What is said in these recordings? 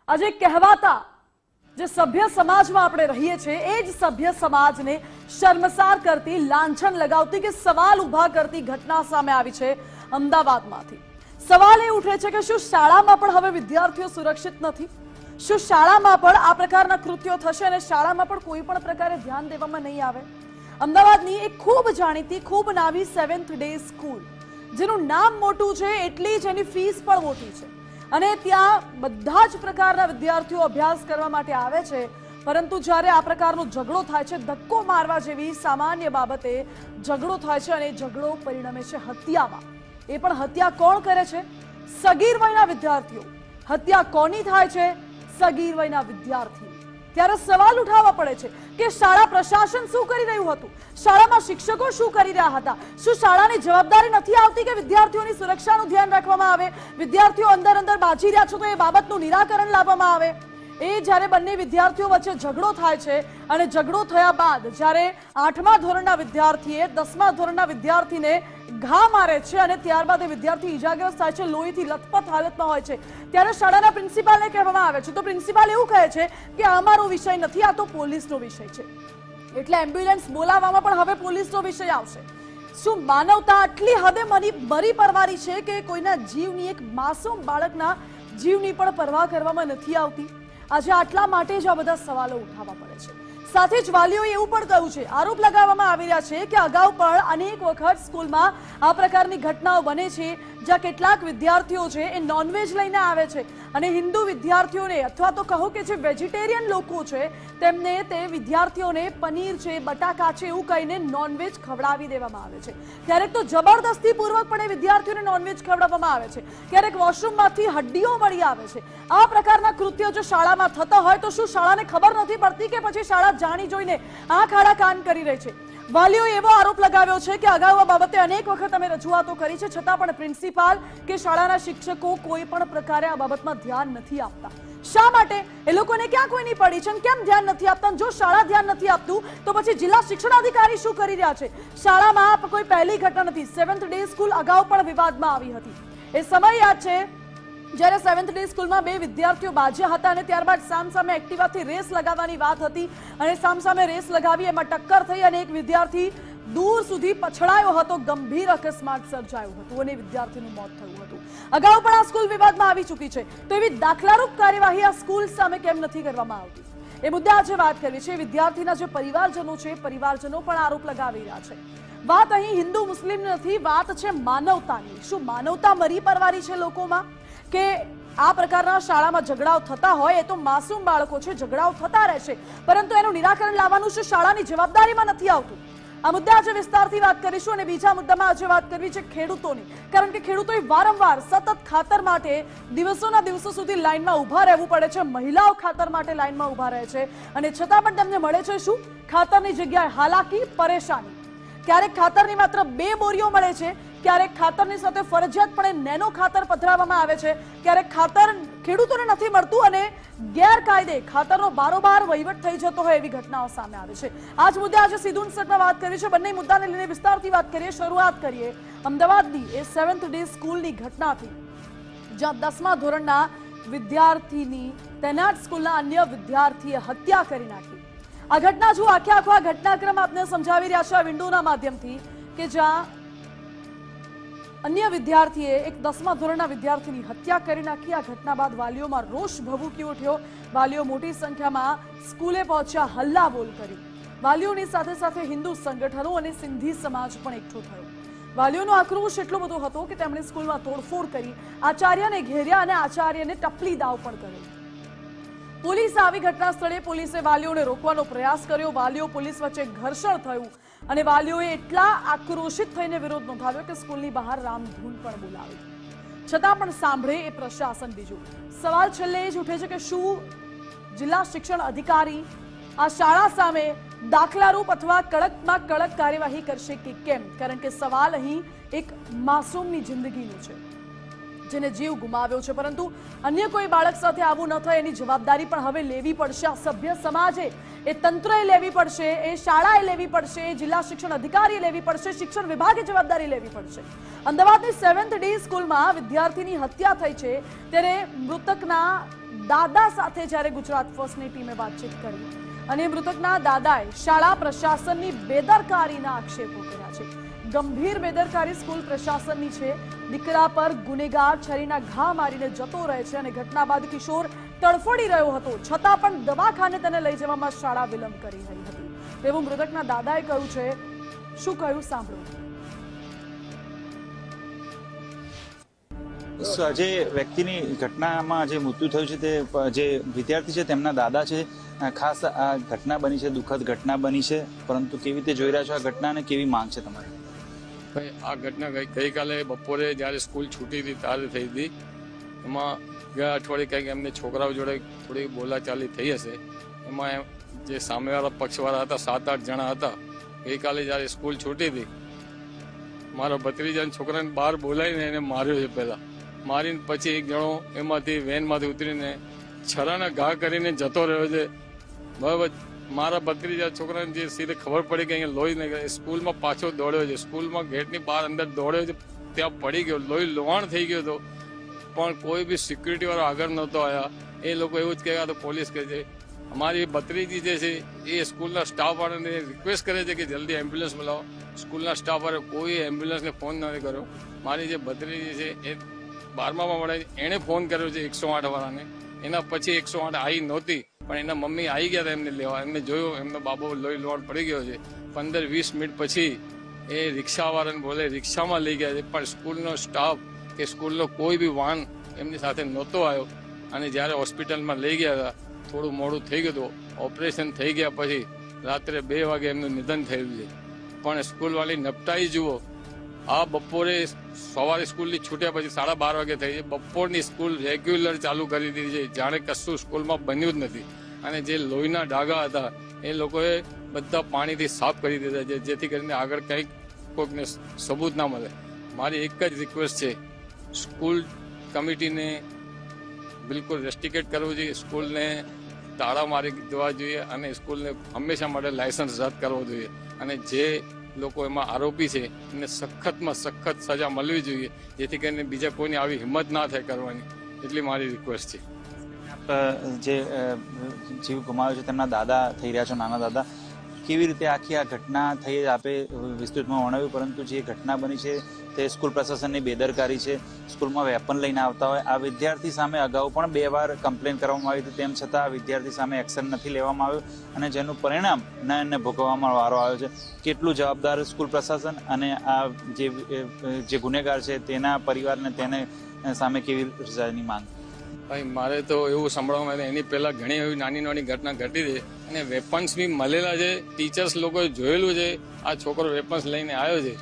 આજે કહેવાતા જે સભ્ય સમાજમાં આપણે રહીએ છીએ એ જ સભ્ય સમાજને શર્મસાર કરતી, લાંછન લગાવતી કે સવાલ ઊભા કરતી ઘટના સામે આવી છે અમદાવાદમાંથી। સવાલ એ ઉઠે છે કે શું શાળામાં પણ હવે વિદ્યાર્થીઓ સુરક્ષિત નથી? શું શાળામાં પણ આ પ્રકારના કૃત્યો થશે અને શાળામાં પણ કોઈ પણ પ્રકારે ધ્યાન દેવામાં નહીં આવે? અમદાવાદની એક ખૂબ જાણીતી, ખૂબ નામી 7th ડે સ્કૂલ, જેનું નામ મોટું છે એટલી જ એની ફીસ પણ મોટી છે અને ત્યાં બધા જ પ્રકારના વિદ્યાર્થીઓ અભ્યાસ કરવા માટે આવે છે। પરંતુ જ્યારે આ પ્રકારનો ઝઘડો થાય છે, ધક્કો મારવા જેવી સામાન્ય બાબતે ઝઘડો થાય છે અને ઝઘડો પરિણમે છે હત્યામાં। એ પણ હત્યા કોણ કરે છે? સગીર વયના વિદ્યાર્થીઓ। હત્યા કોની થાય છે? સગીર વયના વિદ્યાર્થી। ત્યારે સવાલ ઉઠાવવા પડે છે કે શાળા પ્રશાસન શું કરી રહ્યું હતું? શાળામાં શિક્ષકો શું કરી રહ્યા હતા? શું શાળાની જવાબદારી નથી આવતી કે વિદ્યાર્થીઓની સુરક્ષાનું ધ્યાન રાખવામાં આવે? વિદ્યાર્થીઓ અંદર બાજી રહ્યા છે તો એ બાબતનું નિરાકરણ લાવવામાં આવે। એ જ્યારે બંને વિદ્યાર્થીઓ વચ્ચે ઝઘડો થાય છે અને ઝઘડો થયા બાદ જ્યારે 8મા ધોરણના વિદ્યાર્થીએ 10મા ધોરણના વિદ્યાર્થીને ઘા મારે છે અને ત્યારબાદ એ વિદ્યાર્થી ઈજાગ્રસ્ત થાય છે, લોહીથી લથપથ હાલતમાં હોય છે, ત્યારે શાળાના પ્રિન્સિપાલને કહેવામાં આવે છે તો પ્રિન્સિપાલ એવું કહે છે કે અમારો વિષય નથી, આ તો પોલીસનો વિષય છે। એટલે એમ્બ્યુલન્સ બોલાવવામાં પણ હવે પોલીસનો વિષય આવશે। શું માનવતા આટલી હદે મરી પરવારી છે કે કોઈના જીવની, એક માસૂમ બાળકના જીવની પણ પરવા કરવામાં નથી આવતી? આજે આટલા માટે જ આ બધા સવાલો ઉઠાવવા પડે છે। સાથે જ વાલીઓએ એવું પણ કહ્યું છે, આરોપ લગાવવામાં આવી રહ્યા છે કે અગાઉ પણ અનેક વખત સ્કૂલમાં આ પ્રકારની ઘટનાઓ બને છે જ્યાં કેટલાક વિદ્યાર્થીઓ છે એ નોનવેજ લઈને આવે છે અને હિન્દુ વિદ્યાર્થીઓને અથવા તો કહો કે જે વેજીટેરિયન લોકો છે તેમને તે વિદ્યાર્થીઓને પનીર છે, બટાકા છે એવું કહીને નોનવેજ ખવડાવી દેવામાં આવે છે। ક્યારેક તો જબરદસ્તી પૂર્વક પણ એ વિદ્યાર્થીઓને નોનવેજ ખવડાવવામાં આવે છે, ક્યારેક વોશરૂમમાંથી હડ્ડીઓ મળી આવે છે। આ પ્રકારના કૃત્યો જો શાળામાં થતા હોય તો શું શાળાને ખબર નથી પડતી કે પછી શાળા જાણી જોઈને આંખ આડા કાન કરી રહી છે? વાલીઓએ એવો આરોપ લગાવ્યો છે કે અગાઉ આ બાબતે અનેક વખત અમે રજૂઆતો કરી છે, છતાં પણ પ્રિન્સિપાલ કે શાળાના શિક્ષકો કોઈ પણ પ્રકારે આ બાબતમાં ધ્યાન નથી આપતા। શા માટે? એ લોકોને ક્યાં કોઈની પડી છે? કેમ ધ્યાન નથી આપતા? જો શાળા ધ્યાન નથી આપતું તો પછી જિલ્લા શિક્ષણ અધિકારી શું કરી રહ્યા છે? શાળામાં કોઈ પહેલી ઘટના નથી। 7th ડે સ્કૂલ અગાઉ પણ વિવાદમાં આવી હતી। એ સમય યાદ છે જ્યારે 7th ડે સ્કૂલમાં બે વિદ્યાર્થીઓ બાજ્યા હતા અને ત્યારબાદ સામસામે એક્ટિવાથી રેસ લગાવવાની વાત હતી અને સામસામે રેસ લગાવી, એમાં ટક્કર થઈ અને એક વિદ્યાર્થી દૂર સુધી પછડાયો હતો, ગંભીર અકસ્માત સર્જાયું હતું અને વિદ્યાર્થીનું મોત થયું હતું। અગાઉ પણ આ સ્કૂલ વિવાદમાં આવી ચૂકી છે, તો એવી દાખલારૂપ કાર્યવાહી આ સ્કૂલ સામે કેમ નથી કરવામાં આવતી? એ મુદ્દે આજે વાત કરવી છે। વિદ્યાર્થીના જે પરિવારજનો છે, પરિવારજનો પણ આરોપ લગાવી રહ્યા છે। વાત અહીં હિન્દુ મુસ્લિમ નથી, વાત છે માનવતાની। શું માનવતા મરી પરવારી છે લોકોમાં કે આ પ્રકારના શાળામાં ઝઘડાઓ થતા હોય? એ તો માસૂમ બાળકો છે, ઝઘડાઓ થતા રહેશે, પરંતુ એનું નિરાકરણ લાવવાનું શું શાળાની જવાબદારીમાં નથી આવતું? આ મુદ્દે આજે વિસ્તારથી વાત કરીશું અને બીજા મુદ્દામાં આજે વાત કરવી છે ખેડૂતોની, કારણ કે ખેડૂતોએ વારંવાર સતત ખાતર માટે દિવસોના દિવસો સુધી લાઈનમાં ઊભા રહેવું પડે છે। મહિલાઓ ખાતર માટે લાઈનમાં ઊભા રહે છે અને છતાં પણ તેમને મળે છે શું? ખાતરની જગ્યાએ હાલાકી, પરેશાની। ક્યારેક ખાતરની માત્ર 2 બોરીઓ મળે છે, ક્યારેક ખાતરની સાથે ફરજિયાતપણે નેનો ખાતર પધરાવવામાં આવે છે, ક્યારેક ખાતર ખેડૂતોને નથી મળતું અને ગેરકાયદે ખાતરનો બારોબાર વહીવટ થઈ જતો હોય એવી ઘટનાઓ સામે આવે છે। આ જ મુદ્દે આજે સીધું ઇન્સર્ટમાં વાત કરવી છે। બંને મુદ્દાને લઈને વિસ્તારથી વાત કરીએ। શરૂઆત કરીએ અમદાવાદની એ 7th ડે સ્કૂલની ઘટનાથી, જ્યાં 10મા ધોરણના વિદ્યાર્થીની તેનાટ સ્કૂલના અન્ય વિદ્યાર્થીએ હત્યા કરી નાખી। આ ઘટના જો આખો આ ઘટનાક્રમ આપને સમજાવી રહ્યા છે આ વિન્ડોના માધ્યમથી, કે જ્યાં અન્ય વિદ્યાર્થીએ એક 10મા ધોરણના વિદ્યાર્થીની હત્યા કરી નાખી। આ ઘટના બાદ વાલીઓમાં રોષ ભભૂકી ઉઠ્યો। વાલીઓ મોટી સંખ્યામાં સ્કૂલે પહોંચ્યા, હલ્લાબોલ કરી। વાલીઓની સાથે સાથે હિન્દુ સંગઠનો અને સિંધી સમાજ પણ એકઠો થયો। વાલીઓનો આક્રોશ એટલો બધો હતો કે તેમણે સ્કૂલમાં તોડફોડ કરી, આચાર્યને ઘેર્યા અને આચાર્યને ટપલી દાવ પણ કર્યો। પોલીસ આવી ઘટના સ્થળે, પોલીસે વાલીઓને રોકવાનો પ્રયાસ કર્યો। વાલીઓ પોલીસ વચ્ચે ઘર્ષણ થયું અને વાલીઓએ એટલા આક્રોશિત થઈને વિરોધ નોંધાવ્યો કે સ્કૂલની બહાર રામધૂન પણ બોલાવી, છતાં પણ સાંભળે એ પ્રશાસન બીજું। સવાલ છેલ્લે એ જ ઉઠે છે કે શું જિલ્લા શિક્ષણ અધિકારી આ શાળા સામે દાખલારૂપ અથવા કડકમાં કડક કાર્યવાહી કરશે કે કેમ? કારણ કે સવાલ અહીં એક માસૂમની જિંદગીનો છે, જેને જીવ ગુમાવ્યો છે, પરંતુ અન્ય કોઈ બાળક સાથે આવું ન થાય એની જવાબદારી પણ હવે લેવી પડશે। આ સભ્ય સમાજે, એ તંત્રએ લેવી પડશે, એ શાળાએ લેવી પડશે, જિલ્લા શિક્ષણ અધિકારીએ લેવી પડશે, શિક્ષણ વિભાગે જવાબદારી લેવી પડશે। અમદાવાદની 7th ડે સ્કૂલમાં વિદ્યાર્થીની હત્યા થઈ છે, ત્યારે મૃતકના દાદા સાથે જ્યારે ગુજરાત ફર્સ્ટની ટીમે વાતચીત કરી અને મૃતકના દાદાએ શાળા પ્રશાસનની બેદરકારીના આક્ષેપો કર્યા છે. ગંભીર બેદરકારી સ્કૂલ પ્રશાસનની છે. દીકરા પર ગુનેગાર છરીના ઘા મારીને જતો રહે છે અને ઘટના બાદ કિશોર તડફડી રહ્યો હતો, છતાં પણ દવાખાને તેને લઈ જવામાં શાળા વિલંબ કરી રહી હતી તેવું મૃતકના દાદાએ કહ્યું છે. શું કહ્યું સાંભળો. જે વ્યક્તિની ઘટનામાં જે મૃત્યુ થયું છે તે જે વિદ્યાર્થી છે તેમના દાદા છે. ખાસ આ ઘટના બની છે, દુઃખદ ઘટના બની છે, પરંતુ કેવી રીતે જોઈ રહ્યા છો આ ઘટનાને, કેવી માંગ છે તમારી? ભાઈ આ ઘટના ગઈકાલે બપોરે જ્યારે સ્કૂલ છૂટી હતી ત્યારે થઈ હતી. એમાં ગયા અઠવાડિયે કંઈક એમને છોકરાઓ જોડે થોડી બોલાચાલી થઈ હશે. એમાં જે સામેવાળા પક્ષવાળા હતા 7-8 જણા હતા. ગઈકાલે જ્યારે સ્કૂલ છૂટી હતી મારા ભત્રીજાના છોકરાને બહાર બોલાવીને એને માર્યો છે. પહેલાં મારીને પછી એક જણો એમાંથી વેનમાંથી ઉતરીને છરાના ઘા કરીને જતો રહ્યો છે. બરાબર, મારા ભત્રીજા છોકરાને જે સીધે ખબર પડી કે અહીંયા લોહી નહીં, સ્કૂલમાં પાછો દોડ્યો છે. સ્કૂલમાં ગેટની બહાર અંદર દોડ્યો છે, ત્યાં પડી ગયો, લોહી લોહાણ થઈ ગયો હતો. પણ કોઈ બી સિક્યુરિટી વાળો આગળ નહોતો આવ્યા. એ લોકો એવું જ કહેવા તો પોલીસ કહે છે. અમારી ભત્રીજી જે છે એ સ્કૂલના સ્ટાફ વાળાને રિક્વેસ્ટ કરે છે કે જલ્દી એમ્બ્યુલન્સ બોલાવો. સ્કૂલના સ્ટાફ વાળા કોઈ એમ્બ્યુલન્સને ફોન નથી કર્યો. મારી જે ભત્રીજી છે એ 12મામાં ભણે, એણે ફોન કર્યો છે 108 વાળાને. એના પછી 108 આવી નહોતી, પણ એના મમ્મી આવી ગયા હતા એમને લેવા. એમને જોયું એમનો બાબો લોહી લોહાણ પડી ગયો છે. 15-20 મિનિટ પછી એ રિક્ષાવાળાને બોલે રિક્ષામાં લઈ ગયા છે, પણ સ્કૂલનો સ્ટાફ કે સ્કૂલનો કોઈ બી વાહન એમની સાથે નહોતો આવ્યો. અને જ્યારે હોસ્પિટલમાં લઈ ગયા હતા થોડું મોડું થઈ ગયું હતું. ઓપરેશન થઈ ગયા પછી રાત્રે 2 વાગે એમનું નિધન થયું છે. પણ સ્કૂલવાળી નપટાઈ જુઓ, આ બપોરે સવારે સ્કૂલની છૂટ્યા પછી 12:30 વાગે થઈ છે. બપોરની સ્કૂલ રેગ્યુલર ચાલુ કરી દીધી છે, જાણે કશું સ્કૂલમાં બન્યું જ નથી. અને જે લોહીના ડાઘા હતા એ લોકોએ બધા પાણીથી સાફ કરી દીધા છે, જેથી કરીને આગળ કંઈક કોઈકને સબૂત ના મળે. મારી એક જ રિક્વેસ્ટ છે, સ્કૂલ કમિટીને બિલકુલ રેસ્ટિકેટ કરવું જોઈએ, સ્કૂલને તાળા મારી દેવા જોઈએ અને સ્કૂલને હંમેશા માટે લાયસન્સ રદ કરવો જોઈએ. અને જે લોકો એમાં આરોપી છે એને સખતમાં સખત સજા મળવી જોઈએ, જેથી કરીને બીજા કોઈની આવી હિંમત ના થાય કરવાની. એટલી મારી રિક્વેસ્ટ છે. જે જીવ ગુમાવ્યો છે તેમના દાદા થઈ રહ્યા છો, નાના દાદા, કેવી રીતે આખી આ ઘટના થઈ આપે વિસ્તૃતમાં વર્ણવ્યું, પરંતુ જે ઘટના બની છે તે સ્કૂલ પ્રશાસનની બેદરકારી છે. સ્કૂલમાં વેપન લઈને આવતા હોય આ વિદ્યાર્થી સામે અગાઉ પણ 2 વાર કમ્પ્લેન કરવામાં આવી હતી, તેમ છતાં આ વિદ્યાર્થી સામે એક્શન નથી લેવામાં આવ્યું અને જેનું પરિણામ એને ભોગવવામાં વારો આવ્યો છે. કેટલું જવાબદાર સ્કૂલ પ્રશાસન અને આ જે ગુનેગાર છે તેના પરિવારને તેને સામે કેવી સજાની માંગ? ભાઈ મારે તો એવું સાંભળવામાં આવે, એની પહેલાં ઘણી એવી નાની નાની ઘટના ઘટી છે અને વેપન્સ બી મળેલા છે. ટીચર્સ લોકોએ જોયેલું છે આ છોકરો વેપન્સ લઈને આવ્યો છે,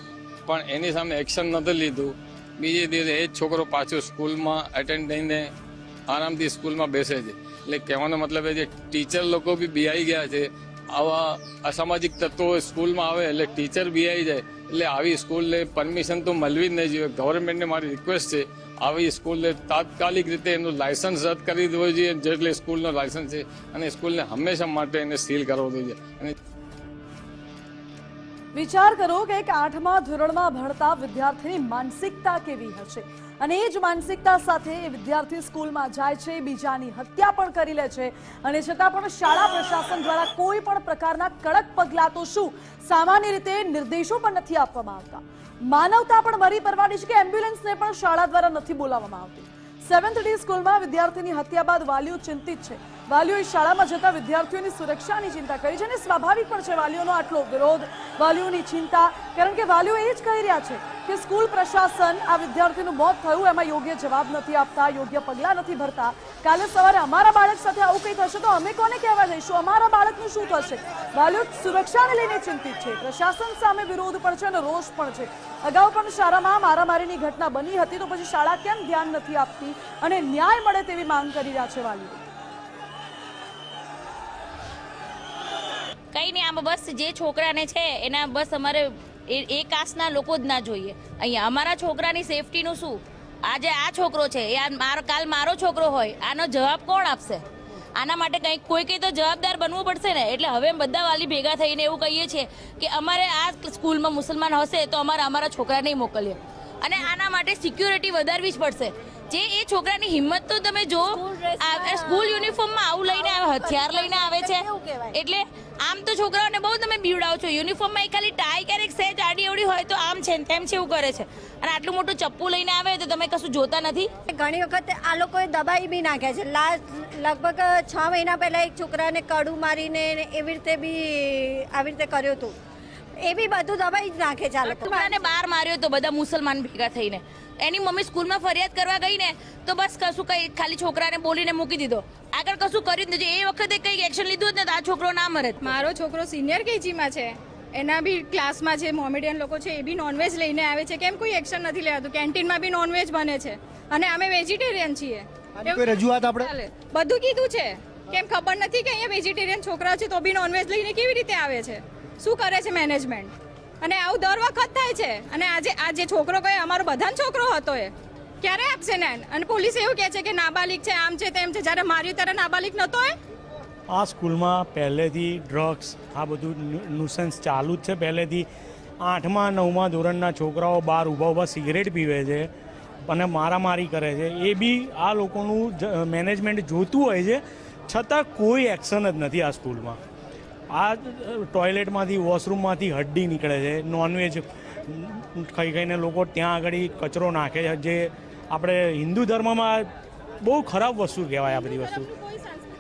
પણ એની સામે એક્શન નહોતું લીધું. બીજે દિવસે એ જ છોકરો પાછો સ્કૂલમાં એટેન્ડ થઈને આરામથી સ્કૂલમાં બેસે છે. એટલે કહેવાનો મતલબ એ છે ટીચર લોકો બી બિહાઈ ગયા છે. આવા અસામાજિક તત્વો સ્કૂલમાં આવે એટલે ટીચર બિહાઈ જાય. એટલે આવી સ્કૂલને પરમિશન તો મળવી જ નહીં જોઈએ. ગવર્મેન્ટને મારી રિક્વેસ્ટ છે, આવી સ્કૂલને તાત્કાલિક રીતે એનું લાયસન્સ રદ કરી દેવું જોઈએ, જેટલે સ્કૂલનો લાયસન્સ છે, અને સ્કૂલને હંમેશા માટે એને સીલ કરવો જોઈએ. અને વિચાર કરો કે એક 8મા ધોરણમાં ભણતા વિદ્યાર્થીની માનસિકતા કેવી હશે, અને એ જ માનસિકતા સાથે એ વિદ્યાર્થી સ્કૂલમાં જાય છે, બીજાની હત્યા પણ કરી લે છે, અને છતાં પણ શાળા પ્રશાસન દ્વારા કોઈ પણ પ્રકારના કડક પગલાં તો શું, સામાન્ય રીતે નિર્દેશો પણ નથી આપવામાં આવતા. માનવતા પણ મરી પરવાની છે કે એમ્બ્યુલન્સને પણ શાળા દ્વારા નથી બોલાવવામાં આવતી. 7th D સ્કૂલમાં વિદ્યાર્થીની હત્યા બાદ વાલીઓ ચિંતિત છે. વાલીઓએ શાળામાં જતા વિદ્યાર્થીઓની સુરક્ષાની ચિંતા કરી છે અને સ્વાભાવિક પણ છે વાલીઓનો આટલો વિરોધ, વાલીઓની ચિંતા, કારણ કે વાલીઓ એ જ કહી રહ્યા છે કે સ્કૂલ પ્રશાસન આ વિદ્યાર્થીનું મોત થયું એમાં યોગ્ય જવાબ નથી આપતા, યોગ્ય પગલાં નથી ભરતા. કાલે સવારે અમારા બાળક સાથે આવું કંઈ થશે તો અમે કોને કહેવા જઈશું, અમારા બાળકનું શું થશે? વાલીઓ સુરક્ષાને લઈને ચિંતિત છે. પ્રશાસન સામે વિરોધ પણ છે અને રોષ પણ છે. અગાઉ પણ શાળામાં મારામારીની ઘટના બની હતી, તો પછી શાળા કેમ ધ્યાન નથી આપતી અને ન્યાય મળે તેવી માંગ કરી રહ્યા છે વાલીઓ. કંઈ નહીં, આમાં બસ જે છોકરાને છે એના બસ અમારે એ કાસ્ટના લોકો જ ના જોઈએ અહીંયા. અમારા છોકરાની સેફટીનું શું? આજે આ છોકરો છે એ કાલ મારો છોકરો હોય, આનો જવાબ કોણ આપશે? આના માટે કંઈ તો જવાબદાર બનવું પડશે ને. એટલે હવે બધા વાલી ભેગા થઈને એવું કહીએ છીએ કે અમારે આ સ્કૂલમાં મુસલમાન હશે તો અમારા છોકરા નહીં મોકલીએ, અને આના માટે સિક્યુરિટી વધારવી જ પડશે. જે એ છોકરાની હિંમત તો તમે જો સ્કૂલ યુનિફોર્મમાં આવું લઈને આવે, હથિયાર લઈને આવે છે. એટલે આમ તો છોકરાઓને બહુ તમે બીવડાવો છો. યુનિફોર્મમાં એ ખાલી ટાઈ ક્યારેક સેજ આડી અવડી હોય તો આમ છે ને તેમ છે એવું કરે છે, અને આટલું મોટું ચપ્પુ લઈને આવે તો તમે કશું જોતા નથી. ઘણી વખત આ લોકોએ દબાઈ બી નાખ્યા છે. લગભગ 6 મહિના પહેલા એક છોકરાને કડું મારીને એવી રીતે બી આવી રીતે કર્યું હતું. એ બી બધું દબાઈ જ નાખે છે આ લોકો. છોકરાને બહાર માર્યો તો બધા મુસલમાન ભેગા થઈને. એની મમ્મી સ્કૂલમાં ફરિયાદ કરવા ગઈ ને તો બસ કશું કઈ ખાલી છોકરાને બોલીને મૂકી દીધો, આગળ કશું કર્યું જ નથી. એ વખતે કઈ એક્શન લીધું જ ને તો આ છોકરો ના મરે. મારો છોકરો સિનિયર કેજીમાં છે, એના બી ક્લાસમાં જે મોમેડિયન લોકો છે એ બી નોનવેજ લઈને આવે છે. કેમ કોઈ એક્શન નથી લેવાતું? કેન્ટીનમાં બી નોનવેજ બને છે અને અમે વેજીટેરિયન છીએ. કોઈ રજૂઆત આપણે બધું કીધું છે. કેમ ખબર નથી કે અહીંયા વેજીટેરિયન છોકરા છે તો બી નોનવેજ લઈને કેવી રીતે આવે છે? શું કરે છે મેનેજમેન્ટ? અને આવું દર વખત થાય છે. અને આજે છોકરો કયો અમારો બધાનો છોકરો હતો, એ ક્યારે આપશે ને? અને પોલીસ એવું કહે છે કે નાબાલિગ છે, આમ છે તેમ છે. જ્યારે માર્યું ત્યારે નાબાલિગ નહોતો એ. આ સ્કૂલમાં પહેલેથી ડ્રગ્સ આ બધું નુસન્સ ચાલુ જ છે. પહેલેથી 8મા 9મા ધોરણના છોકરાઓ બહાર ઊભા સિગરેટ પીવે છે અને મારામારી કરે છે. એ બી આ લોકોનું મેનેજમેન્ટ જોતું હોય છે, છતાં કોઈ એક્શન જ નથી આ સ્કૂલમાં. આ ટોયલેટમાંથી વોશરૂમમાંથી હડ્ડી નીકળે છે, નોનવેજ ખાઈ ખાઈને લોકો ત્યાં આગળ કચરો નાખે છે, જે આપણે હિન્દુ ધર્મમાં બહુ ખરાબ વસ્તુ કહેવાય. આ બધી વસ્તુ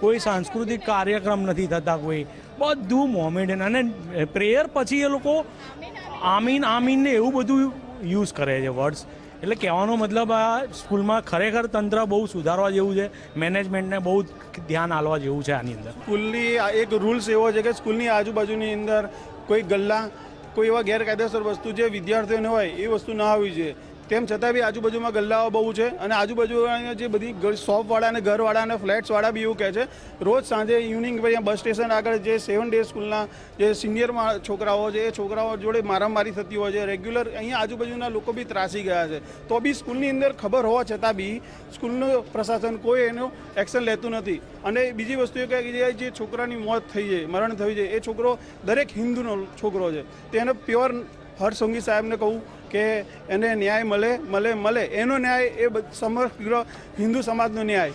કોઈ સાંસ્કૃતિક કાર્યક્રમ નથી થતા, કોઈ બધું મોમેડિયન. અને પ્રેયર પછી એ લોકો આમીન આમીનને એવું બધું યુઝ કરે છે વર્ડ્સ. એટલે કહેવાનો મતલબ આ સ્કૂલમાં ખરેખર તંત્ર બહુ સુધારવા જેવું છે, મેનેજમેન્ટને બહુ ધ્યાન આપવા જેવું છે આની અંદર. સ્કૂલની એક રૂલ્સ એવો છે કે સ્કૂલની આજુબાજુની અંદર કોઈ ગલ્લા, કોઈ એવા ગેરકાયદેસર વસ્તુ જે વિદ્યાર્થીઓને હોય એ વસ્તુ ના હોવી જોઈએ. તેમ છતાં બી આજુબાજુમાં ગલ્લાઓ બહુ છે. અને આજુબાજુ જે બધી શોપવાળા અને ઘરવાળા અને ફ્લેટ્સવાળા બી એવું કહે છે, રોજ સાંજે ઇવનિંગ પછી બસ સ્ટેશન આગળ જે 7 ડે સ્કૂલના જે સિનિયર છોકરાઓ છે એ છોકરાઓ જોડે મારામારી થતી હોય છે. રેગ્યુલર અહીંયા આજુબાજુના લોકો બી ત્રાસી ગયા છે. તો બી સ્કૂલની અંદર ખબર હોવા છતાં બી સ્કૂલનું પ્રશાસન કોઈ એનું એક્શન લેતું નથી. અને બીજી વસ્તુ એ કે જે છોકરાની મોત થઈ છે, મરણ થયું છે, એ છોકરો દરેક હિન્દુનો છોકરો છે. તો એને પ્યોર હર્ષ સંઘવી સાહેબને કહું કે એને ન્યાય મળે. એનો ન્યાય એ સમગ્ર હિન્દુ સમાજનો ન્યાય.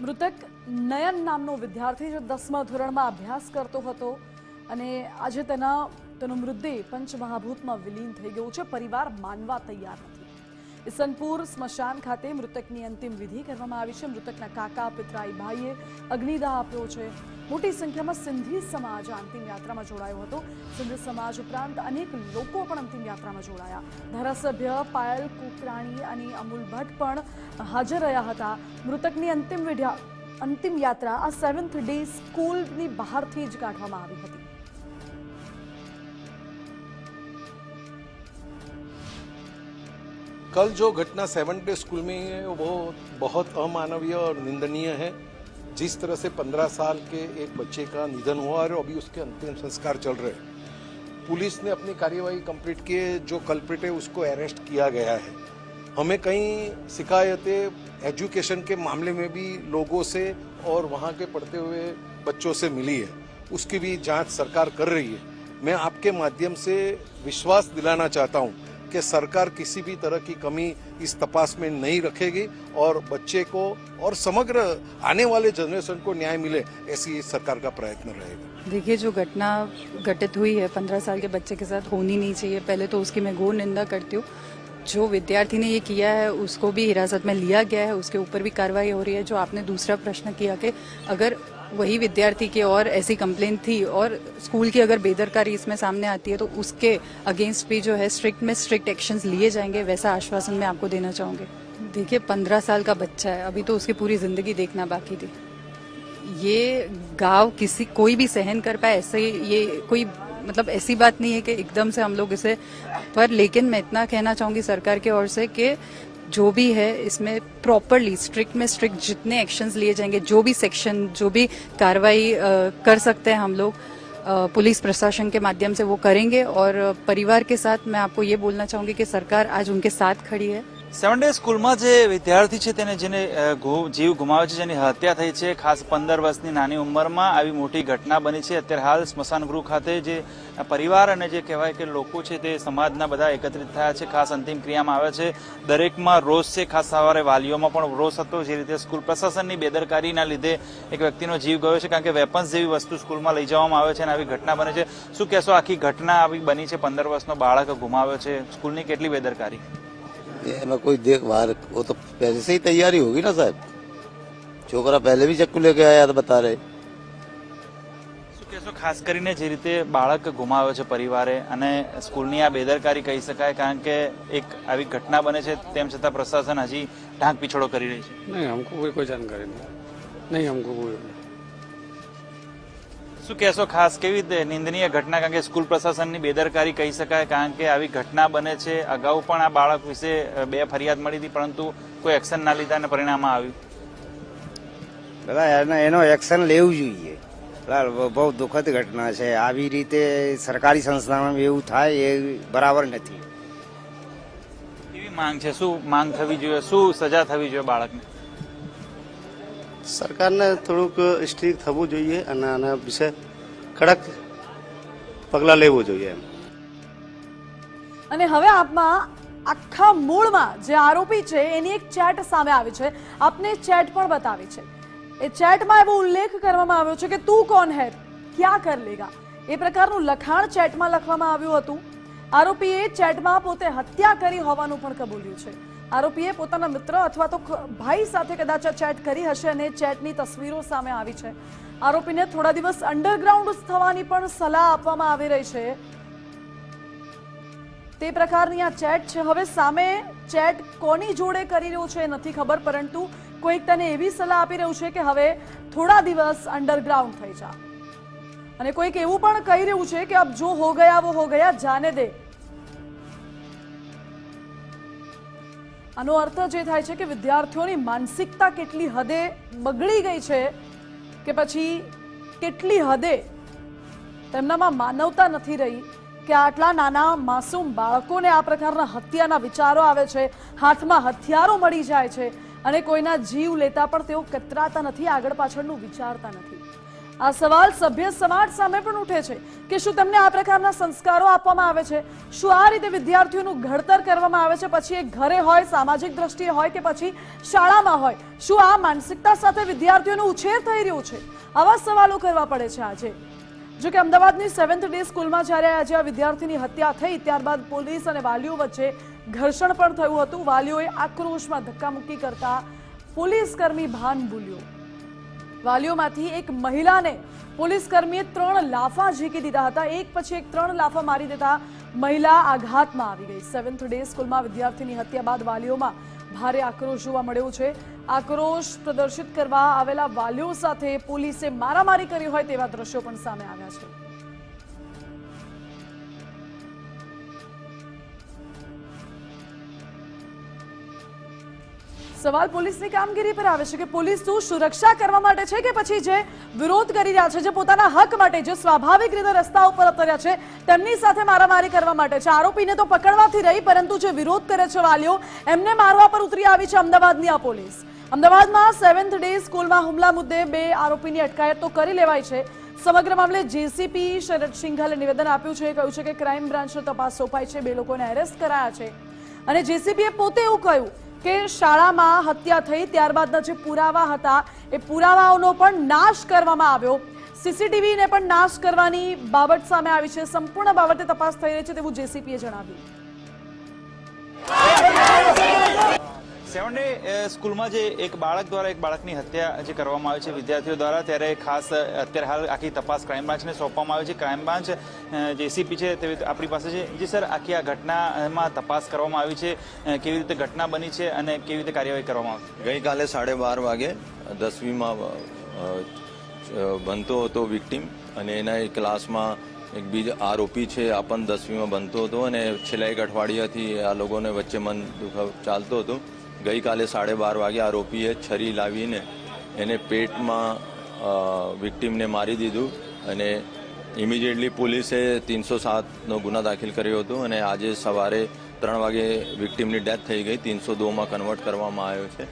મૃતક નયન નામનો વિદ્યાર્થી જે 10મા ધોરણમાં અભ્યાસ કરતો હતો અને આજે તેનો મૃતદેહ પંચમહાભૂતમાં વિલીન થઈ ગયો છે. પરિવાર માનવા તૈયાર નથી. ઈસનપુર સ્મશાન ખાતે મૃતકની અંતિમ વિધિ કરવામાં આવી છે. મૃતકના કાકા, પિતરાઈ ભાઈએ અગ્નિદાહ આપ્યો છે. મોટી સંખ્યામાં સિંધી સમાજ આ અંતિમ યાત્રામાં જોડાયો હતો. સિંધી સમાજ ઉપરાંત અનેક લોકો પણ અંતિમ યાત્રામાં જોડાયા. ધારાસભ્ય પાયલ કુકરાણી અને અમૂલ ભટ્ટ પણ હાજર રહ્યા હતા. મૃતકની અંતિમ યાત્રા આ 7th ડે સ્કૂલની બહારથી જ કાઢવામાં આવી હતી. कल जो घटना 7th डे स्कूल में हुई है वो बहुत अमानवीय और निंदनीय है. जिस तरह से 15 साल के एक बच्चे का निधन हुआ और अभी उसके अंतिम संस्कार चल रहे हैं. पुलिस ने अपनी कार्यवाही कंप्लीट किए, जो कल्प्रिट है उसको अरेस्ट किया गया है. हमें कई शिकायतें एजुकेशन के मामले में भी लोगों से और वहाँ के पढ़ते हुए बच्चों से मिली है. उसकी भी जांच सरकार कर रही है. मैं आपके माध्यम से विश्वास दिलाना चाहता हूँ कि सरकार किसी भी तरह की कमी इस तपास में नहीं रखेगी और बच्चे को और समग्र आने वाले जनरेशन को न्याय मिले, ऐसी सरकार का प्रयत्न रहेगा. देखिए, जो घटना घटित हुई है 15 साल के बच्चे के साथ होनी नहीं चाहिए. पहले तो उसकी मैं घोर निंदा करती हूँ. जो विद्यार्थी ने ये किया है उसको भी हिरासत में लिया गया है, उसके ऊपर भी कार्रवाई हो रही है. जो आपने दूसरा प्रश्न किया कि अगर वही विद्यार्थी की और ऐसी कंप्लेंट थी और स्कूल की अगर बेदरकारी इसमें सामने आती है तो उसके अगेंस्ट भी जो है स्ट्रिक्ट में स्ट्रिक्ट एक्शंस लिए जाएंगे, वैसा आश्वासन मैं आपको देना चाहूँगी. देखिए, 15 साल का बच्चा है, अभी तो उसकी पूरी जिंदगी देखना बाकी थी. ये गाँव कोई भी सहन कर पाए ऐसे, ये कोई मतलब ऐसी बात नहीं है कि एकदम से हम लोग इसे पर. लेकिन मैं इतना कहना चाहूँगी सरकार की ओर से कि जो भी है इसमें प्रॉपरली स्ट्रिक्ट में स्ट्रिक्ट जितने एक्शंस लिए जाएंगे, जो भी सेक्शन, जो भी कार्रवाई कर सकते हैं हम लोग पुलिस प्रशासन के माध्यम से वो करेंगे. और परिवार के साथ मैं आपको ये बोलना चाहूँगी कि सरकार आज उनके साथ खड़ी है. 7 ડે સ્કૂલમાં જે વિદ્યાર્થી છે તેને જેને જીવ ગુમાવ્યો છે, જેની હત્યા થઈ છે, ખાસ 15 વર્ષની નાની ઉંમરમાં આવી મોટી ઘટના બની છે. અત્યારે હાલ સ્મશાન ગૃહ ખાતે જે પરિવાર અને જે કહેવાય કે લોકો છે તે સમાજના બધા એકત્રિત થયા છે, ખાસ અંતિમ ક્રિયામાં આવ્યા છે. દરેકમાં રોષ છે, ખાસ સવારે વાલીઓમાં પણ રોષ હતો. જે રીતે સ્કૂલ પ્રશાસનની બેદરકારીના લીધે એક વ્યક્તિનો જીવ ગયો છે, કારણ કે વેપન્સ જેવી વસ્તુ સ્કૂલમાં લઈ જવામાં આવે છે અને આવી ઘટના બને છે. શું કહેશો, આખી ઘટના આવી બની છે, 15 વર્ષનો બાળક ગુમાવ્યો છે, સ્કૂલની કેટલી બેદરકારી? एना कोई देख बाहर वो तो पहले से ही तैयारी होगी ना साहब, छोकरा पहले भी चक्कू लेके आया था बता रहे. શું કહેશો, ખાસ કરીને જે રીતે બાળક ગુમાવ્યો છે પરિવારે અને સ્કૂલની આ બેદરકારી કહી શકાય, કારણ કે એક આવી ઘટના બને છે તેમ છતાં પ્રશાસન હજી ઢાંક પીછોડો કરી રહી છે? નહીં, हमको કોઈ જાણકારી નહીં, हमको કોઈ. શું કહેશો, ખાસ કેવી રીતે નિંદનીય ઘટના, કારણ કે સ્કૂલ પ્રશાસનની બેદરકારી કહી શકાય, કારણ કે આવી ઘટના બને છે. અગાઉ પણ આ બાળક વિશે 2 ફરિયાદ મળી હતી, પરંતુ કોઈ એક્શન ના લીધા અને પરિણામમાં આવ્યું. બધા એનો એક્શન લેવું જોઈએ. બહુ દુઃખદ ઘટના છે. આવી રીતે સરકારી સંસ્થામાં એવું થાય એ બરાબર નથી. કેવી માંગ છે, શું માંગ થવી જોઈએ, શું સજા થવી જોઈએ બાળકને? સરકારને થોડુંક સ્ટ્રિક્ટ થવું જોઈએ અને આના વિશે કડક પગલાં લેવું જોઈએ એમ. અને હવે આપમાં આખા મૂળમાં જે આરોપી છે એની એક ચેટ સામે આવી છે. આપને ચેટ પણ બતાવી છે. એ ચેટમાં એવો ઉલ્લેખ કરવામાં આવ્યો છે કે તું કોણ હૈ, ક્યાં કર લેગા, એ પ્રકારનું લખાણ ચેટમાં લખવામાં આવ્યું હતું. આરોપીએ ચેટમાં પોતે હત્યા કરી હોવાનું પણ કબૂલ્યું છે. આરોપીએ પોતાના મિત્ર અથવા તો ભાઈ સાથે કદાચ ચેટ કરી હશે અને ચેટની તસવીરો સામે આવી છે. આરોપીને થોડા દિવસ અંડરગ્રાઉન્ડ થવાની પણ સલાહ આપવામાં આવી રહી છે. તે પ્રકારની આ ચેટ છે. હવે સામે ચેટ કોની જોડે કરી રહ્યું છે એ નથી ખબર, પરંતુ કોઈક તને એવી સલાહ આપી રહ્યું છે કે હવે થોડા દિવસ અંડરગ્રાઉન્ડ થઈ જા, અને કોઈક એવું પણ કહી રહ્યું છે કે અબ જો હો ગયા વો હો ગયા, જાને દે. આનો અર્થ જે થાય છે કે વિદ્યાર્થીઓની માનસિકતા કેટલી હદે બગડી ગઈ છે કે પછી કેટલી હદે તેમનામાં માનવતા નથી રહી કે આટલા નાના માસૂમ બાળકોને આ પ્રકારના હત્યાના વિચારો આવે છે, હાથમાં હથિયારો મળી જાય છે અને કોઈના જીવ લેતા પણ તેઓ કતરાતા નથી, આગળ પાછળનું વિચારતા નથી. આ સવાલ સભ્ય સમાજ સામે પણ ઉઠે છે કે શું તેમને આ પ્રકારના સંસ્કારો આપવામાં આવે છે? શું આ રીતે વિદ્યાર્થીઓનું ઘડતર કરવામાં આવે છે? પછી એ ઘરે હોય, સામાજિક દ્રષ્ટિએ હોય કે પછી શાળામાં હોય, શું આ માનસિકતા સાથે વિદ્યાર્થીઓનો ઉછેર થઈ રહ્યો છે? આવા સવાલો કરવા પડે છે આજે. જો કે અમદાવાદની 7th ડે સ્કૂલમાં જ્યારે આજે આ વિદ્યાર્થીની હત્યા થઈ, ત્યારબાદ પોલીસ અને વાલીઓ વચ્ચે ઘર્ષણ પણ થયું હતું. વાલીઓએ આક્રોશમાં ધક્કામુક્કી કરતા પોલીસ કર્મી ભાન ભૂલ્યો. વાલીઓમાંથી એક મહિલાને પોલીસ કર્મીએ 3 લાફા ઝીકી દીધા હતા. એક પછી એક 3 લાફા મારી દેતા મહિલા આઘાતમાં આવી ગઈ. 7th ડે સ્કૂલમાં વિદ્યાર્થીની હત્યા બાદ વાલીઓમાં ભારે આક્રોશ જોવા મળ્યો છે. આક્રોશ પ્રદર્શિત કરવા આવેલા વાલીઓ સાથે પોલીસે મારામારી કરી હોય તેવા દ્રશ્યો પણ સામે આવ્યા છે. સવાલ પોલીસની કામગીરી પર આવે છે કે પોલીસ શું સુરક્ષા કરવા માટે છે કે પછી જે વિરોધ કરી રહ્યા છે, જે પોતાના હક માટે, જે સ્વાભાવિક રીતે રસ્તા ઉપર ઉતર્યા છે તેમની સાથે મારામારી કરવા માટે છે? આરોપીને તો પકડવાથી રહી, પરંતુ જે વિરોધ કરે છે વાલીઓ, એમને મારવા પર ઉતરી આવી છે અમદાવાદની આ પોલીસ. અમદાવાદમાં 7th ડે સ્કૂલમાં હુમલા મુદ્દે 2 આરોપીની અટકાયત તો કરી લેવાઈ છે. સમગ્ર મામલે જેસીપી શરદ સિંઘલે નિવેદન આપ્યું છે, કહ્યું છે કે ક્રાઇમ બ્રાન્ચને તપાસ સોંપાઈ છે, 2 લોકોને એરેસ્ટ કરાયા છે. અને જેસીપીએ પોતે એવું કહ્યું કે શાળામાં હત્યા થઈ ત્યારબાદના જે પુરાવા હતા એ પુરાવાઓનો પણ નાશ કરવામાં આવ્યો. સીસીટીવીને પણ નાશ કરવાની બાબત સામે આવી છે. સંપૂર્ણ બાબતે તપાસ થઈ રહી છે તેવું જેસીપીએ જણાવ્યું. 7 ડે સ્કૂલમાં જે એક બાળક દ્વારા એક બાળકની હત્યા જે કરવામાં આવી છે વિદ્યાર્થીઓ દ્વારા, ત્યારે ખાસ અત્યારે હાલ આખી તપાસ ક્રાઇમ બ્રાન્ચને સોંપવામાં આવી છે. ક્રાઇમ બ્રાન્ચ જેસીપી છે તે આપણી પાસે છે. જી સર, આખી આ ઘટનામાં તપાસ કરવામાં આવી છે, કેવી રીતે ઘટના બની છે અને કેવી રીતે કાર્યવાહી કરવામાં આવી? ગઈકાલે 12:30 વાગે 10મીમાં બનતો હતો વિક્ટીમ, અને એના ક્લાસમાં એક બીજો આરોપી છે આ પણ 10મીમાં બનતો હતો, અને છેલ્લા 1 અઠવાડિયાથી આ લોકોને વચ્ચે મન દુખાવ ચાલતો હતો. ગઈકાલે 12:30 વાગે આરોપીએ છરી લાવીને એને પેટમાં વિક્ટીમને મારી દીધું, અને ઇમિડિયેટલી પોલીસે 307નો ગુનો દાખલ કર્યો હતો. અને આજે સવારે 3 વાગે વિક્ટીમની ડેથ થઈ ગઈ, 302માં કન્વર્ટ કરવામાં આવ્યો છે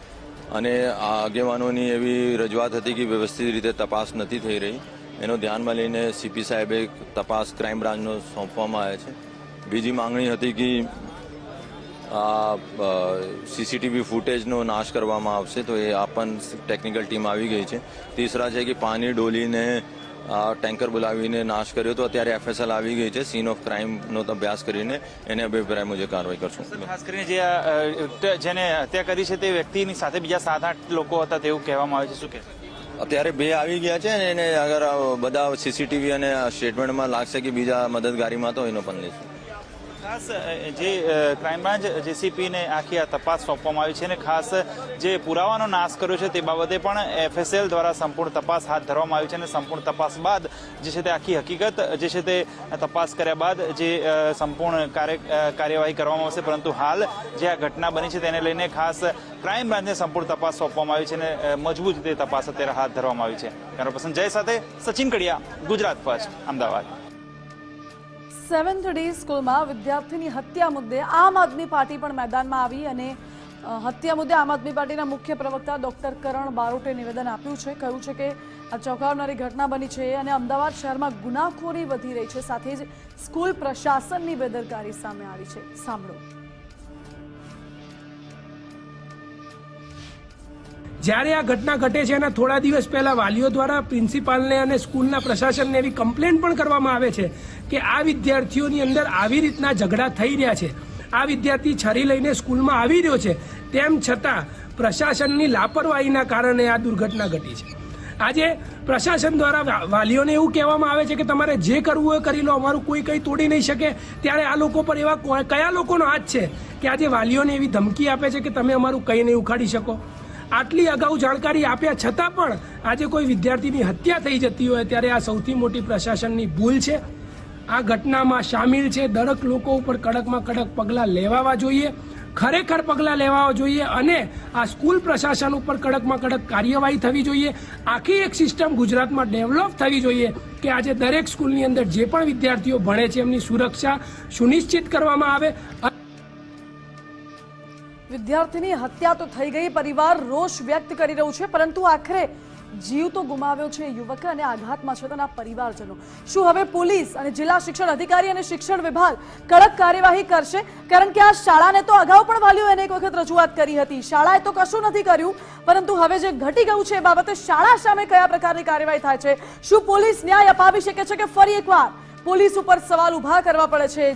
અને આ આગેવાનોની એવી રજૂઆત હતી કે વ્યવસ્થિત રીતે તપાસ નથી થઈ રહી. એનો ધ્યાનમાં લઈને સીપી સાહેબે તપાસ ક્રાઇમ બ્રાન્ચનો સોંપવામાં આવે છે. બીજી માંગણી હતી કે સીસીટીવી ફૂટેજનો નાશ કરવામાં આવશે, તો એ પણ ટેકનિકલ ટીમ આવી ગઈ છે. તીસરા છે કે પાણી ડોલીને ટેન્કર બોલાવીને નાશ કર્યો, તો અત્યારે એફએસએલ આવી ગઈ છે. સીન ઓફ ક્રાઇમનો અભ્યાસ કરીને એને અભિપ્રાય મુજબ કાર્યવાહી કરશું. ખાસ કરીને જેને હત્યા કરી છે તે વ્યક્તિની સાથે બીજા 7-8 લોકો હતા તેવું કહેવામાં આવે છે, શું કહેશો? અત્યારે 2 આવી ગયા છે અને એને અગર બધા સીસીટીવી અને સ્ટેટમેન્ટમાં લાગશે કે બીજા મદદગારીમાં તો એનો પણ લઈશું. ખાસ જે ક્રાઇમ બ્રાન્ચ જેસીપીને આખી આ તપાસ સોંપવામાં આવી છે અને ખાસ જે પુરાવાનો નાશ કર્યો છે તે બાબતે પણ એફએસએલ દ્વારા સંપૂર્ણ તપાસ હાથ ધરવામાં આવી છે અને સંપૂર્ણ તપાસ બાદ જે છે તે આખી હકીકત જે છે તે તપાસ કર્યા બાદ જે સંપૂર્ણ કાર્યવાહી કરવામાં આવશે. પરંતુ હાલ જે આ ઘટના બની છે તેને લઈને ખાસ ક્રાઇમ બ્રાન્ચને સંપૂર્ણ તપાસ સોંપવામાં આવી છે અને મજબૂત રીતે તપાસ અત્યારે હાથ ધરવામાં આવી છે. કેમેરા પર્સન જય સાથે સચિન કડિયા, Gujarat first, Ahmedabad. 7th day સ્કૂલમાં વિદ્યાર્થીની હત્યા મુદ્દે આમ આદમી પાર્ટી પણ મેદાનમાં આવી અને હત્યા મુદ્દે આમ આદમી પાર્ટીના મુખ્ય પ્રવક્તા ડોક્ટર કરણ બારોટે નિવેદન આપ્યું છે. કહ્યું છે કે આ ચોંકાવનારી ઘટના બની છે અને અમદાવાદ શહેરમાં ગુનાખોરી વધી રહી છે, સાથે જ સ્કૂલ પ્રશાસનની બેદરકારી સામે આવી છે. સાંભળો. જ્યારે આ ઘટના ઘટે છે એના થોડા દિવસ પહેલા વાલીઓ દ્વારા પ્રિન્સિપાલને અને સ્કૂલના પ્રશાસનને એવી કમ્પ્લેન પણ કરવામાં આવે છે કે આ વિદ્યાર્થીઓની અંદર આવી રીતના ઝઘડા થઈ રહ્યા છે, આ વિદ્યાર્થી છરી લઈને સ્કૂલમાં આવી રહ્યો છે, તેમ છતાં પ્રશાસનની લાપરવાહીના કારણે આ દુર્ઘટના ઘટી છે. આજે પ્રશાસન દ્વારા વાલીઓને એવું કહેવામાં આવે છે કે તમારે જે કરવું હોય કરી લો, અમારું કોઈ કંઈ તોડી નહીં શકે. ત્યારે આ લોકો પર એવા કયા લોકોનો હાથ છે કે આજે વાલીઓને એવી ધમકી આપે છે કે તમે અમારું કંઈ નહીં ઉખાડી શકો? આટલી અગાઉ જાણકારી આપ્યા છતાં પણ આજે કોઈ વિદ્યાર્થીની હત્યા થઈ જતી હોય ત્યારે આ સૌથી મોટી પ્રશાસનની ભૂલ છે. આ ઘટનામાં સામેલ છે દરેક લોકો ઉપર કડકમાં કડક પગલાં લેવાવા જોઈએ, ખરેખર પગલાં લેવા જોઈએ અને આ સ્કૂલ પ્રશાસન ઉપર કડકમાં કડક કાર્યવાહી થવી જોઈએ. આખી એક સિસ્ટમ ગુજરાતમાં ડેવલપ થવી જોઈએ કે આજે દરેક સ્કૂલની અંદર જે પણ વિદ્યાર્થીઓ ભણે છે એમની સુરક્ષા સુનિશ્ચિત કરવામાં આવે. વિદ્યાર્થીની હત્યા તો થઈ ગઈ, પરિવાર રોષ વ્યક્ત કરી રહ્યું છે, પરંતુ આખરે જીવ તો ગુમાવ્યો છે યુવકે અને આઘાતમાં છે તેના પરિવારજનો. શું હવે પોલીસ અને જિલ્લા શિક્ષણ અધિકારી અને શિક્ષણ વિભાગ કડક કાર્યવાહી કરશે? કારણ કે આ શાળાને તો અગાઉ પણ વાલીઓએ એક વખત રજૂઆત કરી હતી, શાળાએ તો કશું નથી કર્યું, પરંતુ હવે જે ઘટી ગયું છે એ બાબતે શાળા સામે કયા પ્રકારની કાર્યવાહી થાય છે? શું પોલીસ ન્યાય અપાવી શકે છે કે ફરી એકવાર પોલીસ ઉપર સવાલ ઉભા કરવા પડે છે?